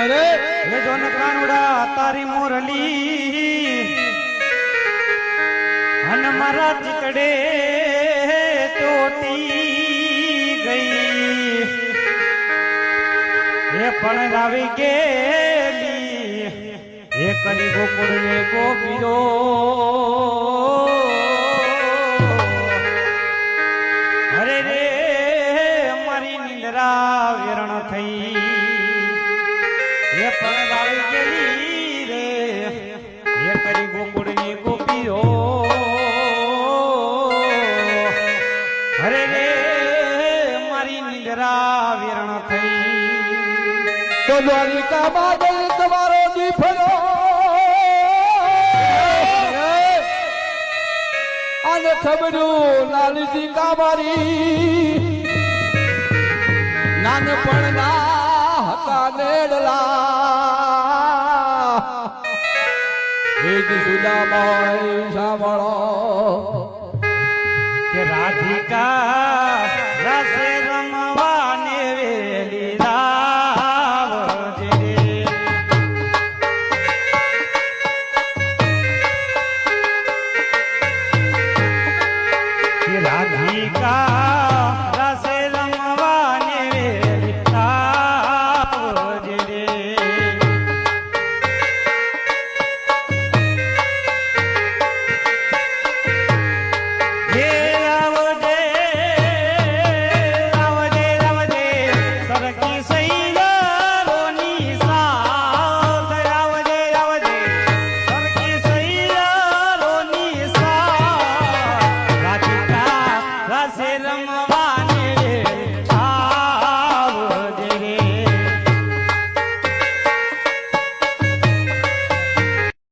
અરે હે જોન કાનુડા તારી મોરલી અન મારા ચીકડે ચોટી ગઈ એ પણ આવી ગયેલી એ કરી ગોકુળ ને ગોપીઓ અરે રે મારી નિંદ્રા વેરણ થઈ એ પણ આવી ગયેલી રે એ કરી ગોકુળ ની ગોપીઓ અરે રે મારી નિંદ્રા વેરણ થઈ તો દ્વારિકા બાદલ તમારો દીપડો અને ખબરું લાલજી કામારી નાનપણના હતા નેડલા એક સુદામાય સાંભળો કે રાધિકા